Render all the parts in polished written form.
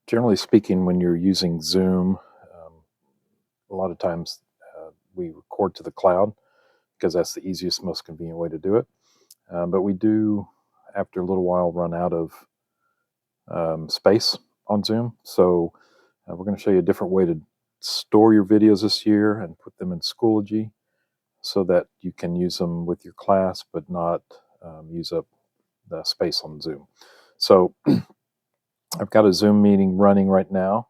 Generally speaking, when you're using Zoom, a lot of times we record to the cloud because that's the easiest, most convenient way to do it. But we do, after a little while, run out of space on Zoom. So we're going to show you a different way to store your videos this year and put them in Schoology so that you can use them with your class but not use up the space on Zoom. So I've got a Zoom meeting running right now.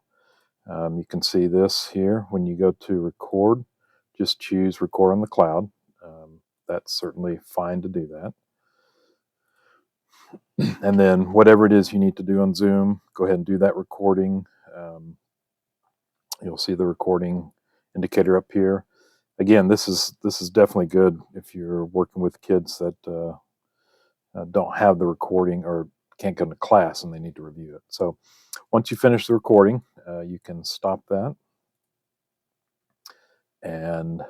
You can see this here. When you go to record, just choose record on the cloud. That's certainly fine to do that. And then whatever it is you need to do on Zoom, go ahead and do that recording. You'll see the recording indicator up here. Again, this is definitely good if you're working with kids that don't have the recording or can't go to class and they need to review it. So once you finish the recording, you can stop that, and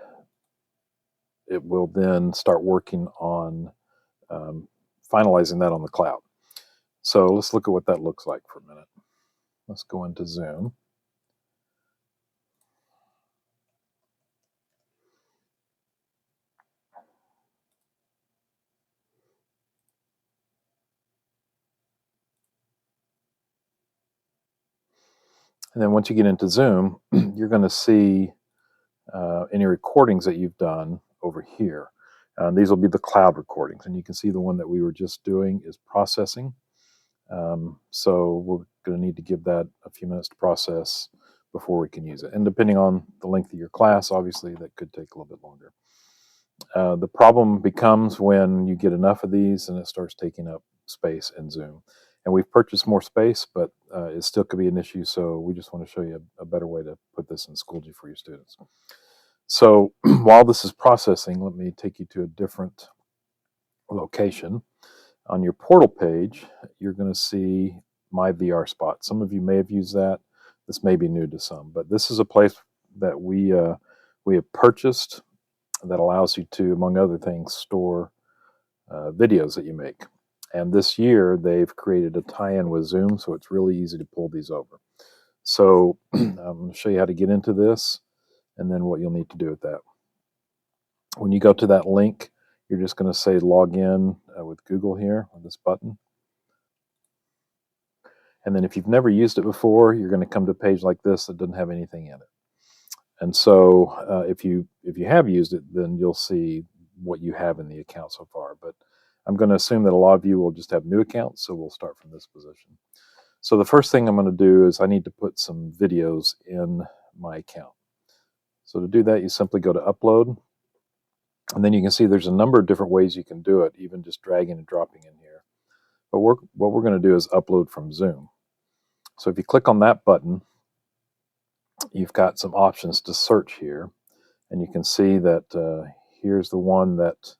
it will then start working on finalizing that on the cloud. So let's look at what that looks like for a minute. Let's go into Zoom. And then once you get into Zoom, you're going to see any recordings that you've done over here. These will be the cloud recordings, and you can see the one that we were just doing is processing. So we're going to need to give that a few minutes to process before we can use it. And depending on the length of your class, obviously that could take a little bit longer. The problem becomes when you get enough of these and it starts taking up space in Zoom. And we've purchased more space, but it still could be an issue. So we just want to show you a better way to put this in Schoology for your students. So while this is processing, let me take you to a different location. On your portal page, you're going to see MyVRSpot. Some of you may have used that. This may be new to some, but this is a place that we have purchased that allows you to, among other things, store videos that you make. And this year, they've created a tie-in with Zoom, so it's really easy to pull these over. So I'm going to show you how to get into this and then what you'll need to do with that. When you go to that link, you're just going to say log in with Google here on this button. And then if you've never used it before, you're going to come to a page like this that doesn't have anything in it. And so if you have used it, then you'll see what you have in the account so far. But I'm going to assume that a lot of you will just have new accounts, so we'll start from this position. So the first thing I'm going to do is I need to put some videos in my account. So to do that, you simply go to Upload, and then you can see there's a number of different ways you can do it, even just dragging and dropping in here. But what we're going to do is upload from Zoom. So if you click on that button, you've got some options to search here, and you can see that here's the one that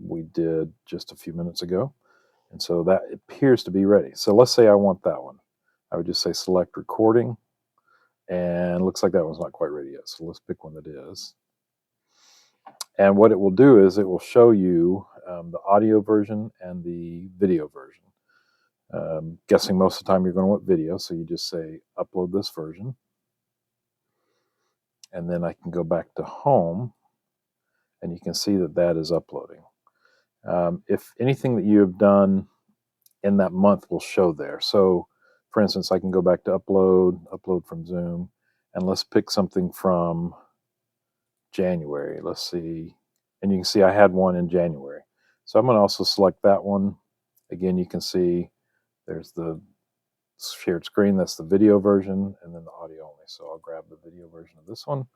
we did just a few minutes ago, and so that appears to be ready. So let's say I want that one. I would just say select recording, and it looks like that one's not quite ready yet, so let's pick one that is. And what it will do is it will show you the audio version and the video version. Guessing most of the time you're going to want video, so you just say upload this version. And then I can go back to home, and you can see that that is uploading. If anything that you have done in that month will show there. So for instance, I can go back to upload from Zoom, and let's pick something from January. Let's see. And you can see I had one in January. So I'm going to also select that one. Again, you can see there's the shared screen. That's the video version, and then the audio only. So I'll grab the video version of this one.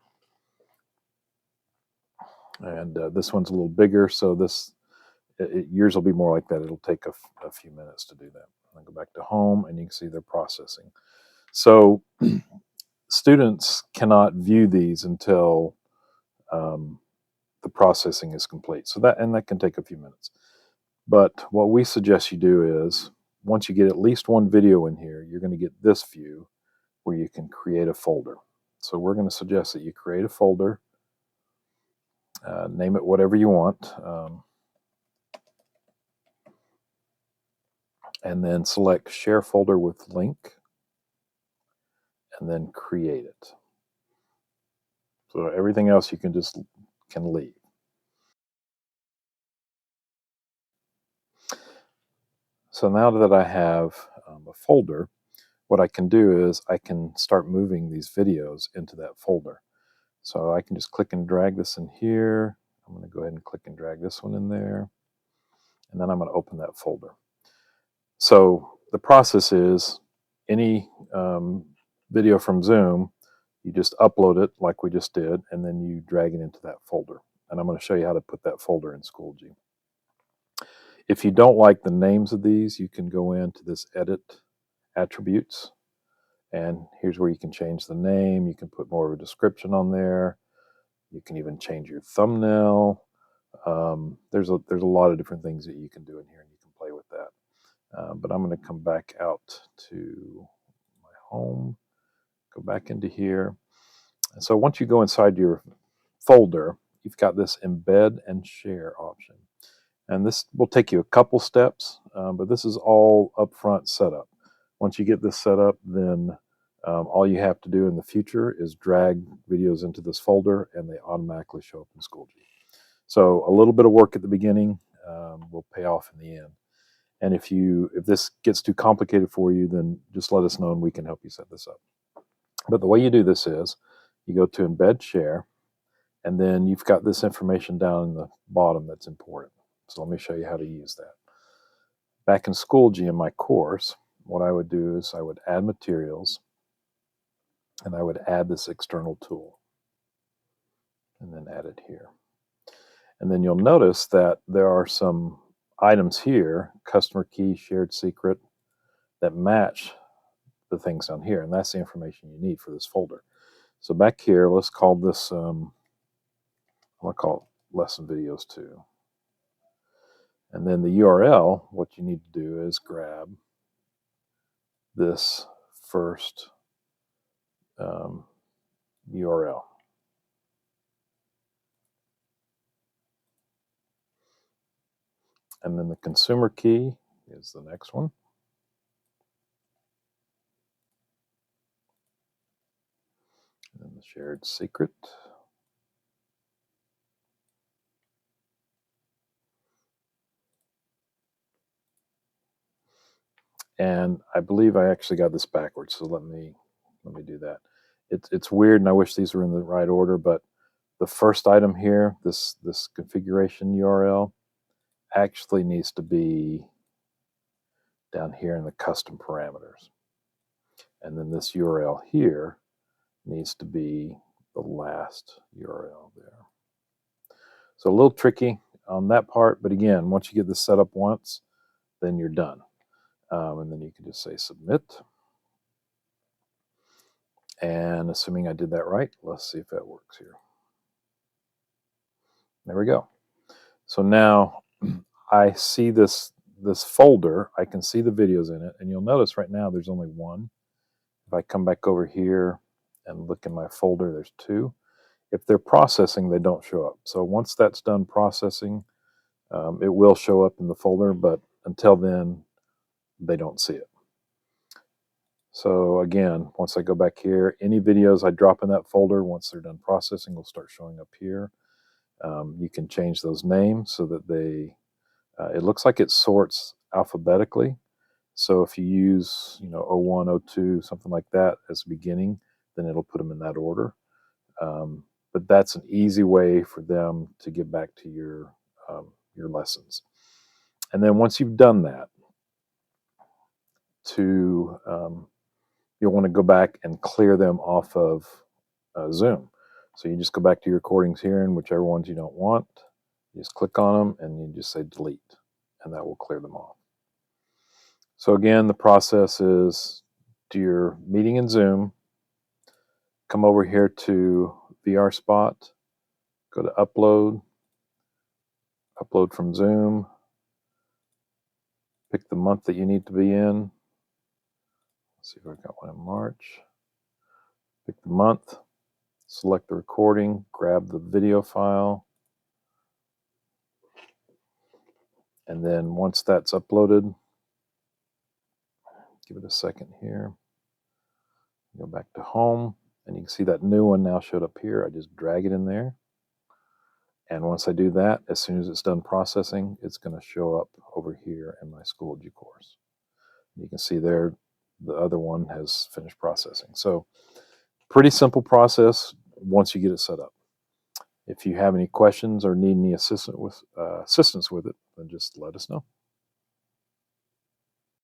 And this one's a little bigger, so yours will be more like that. It'll take a few minutes to do that. I'll go back to home, and you can see they're processing. So students cannot view these until the processing is complete. So that can take a few minutes. But what we suggest you do is, once you get at least one video in here, you're going to get this view where you can create a folder. So we're going to suggest that you create a folder, name it whatever you want, and then select Share Folder with Link. and then create it. So everything else you can leave. So now that I have a folder, what I can do is I can start moving these videos into that folder. So I can just click and drag this in here. I'm going to go ahead and click and drag this one in there. And then I'm going to open that folder. So the process is any video from Zoom, you just upload it like we just did, and then you drag it into that folder. And I'm going to show you how to put that folder in Schoology. If you don't like the names of these, you can go into this Edit Attributes. And here's where you can change the name. You can put more of a description on there. You can even change your thumbnail. There's a lot of different things that you can do in here, and you can play with that. But I'm going to come back out to my home, go back into here. And so once you go inside your folder, you've got this embed and share option. And this will take you a couple steps, but this is all upfront setup. Once you get this set up, then all you have to do in the future is drag videos into this folder, and they automatically show up in Schoology. So a little bit of work at the beginning will pay off in the end. And if this gets too complicated for you, then just let us know and we can help you set this up. But the way you do this is you go to Embed Share, and then you've got this information down in the bottom that's important. So let me show you how to use that. Back in Schoology in my course, what I would do is I would add materials, and I would add this external tool, and then add it here. And then you'll notice that there are some items here, customer key, shared secret, that match the things down here, and that's the information you need for this folder. So back here, let's call this, I'll call it lesson videos 2. And then the URL, what you need to do is grab this first URL. And then the consumer key is the next one. And then the shared secret. And I believe I actually got this backwards, so let me do that. It's weird, and I wish these were in the right order, but the first item here, this configuration URL, actually needs to be down here in the custom parameters. And then this URL here needs to be the last URL there. So a little tricky on that part, but again, once you get this set up once, then you're done. And then you can just say submit. And assuming I did that right, let's see if that works here. There we go. So now I see this folder. I can see the videos in it, and you'll notice right now there's only one. If I come back over here and look in my folder, there's 2. If they're processing, they don't show up. So once that's done processing, it will show up in the folder, but until then, they don't see it. So again, once I go back here, any videos I drop in that folder, once they're done processing, will start showing up here. You can change those names so that it looks like it sorts alphabetically. So if you use, 01, 02, something like that as a beginning, then it'll put them in that order. But that's an easy way for them to get back to your lessons. And then once you've done that, you'll want to go back and clear them off of Zoom. So you just go back to your recordings here, and whichever ones you don't want, you just click on them and you just say delete, and that will clear them off. So again, the process is do your meeting in Zoom, come over here to VRSpot, go to upload from Zoom, pick the month that you need to be in. Let's see if I've got one in March. Pick the month, select the recording, grab the video file, and then once that's uploaded, give it a second here. Go back to home, and you can see that new one now showed up here. I just drag it in there. And once I do that, as soon as it's done processing, it's going to show up over here in my Schoology course. You can see there the other one has finished processing. So pretty simple process once you get it set up. If you have any questions or need any assistance with it, then just let us know.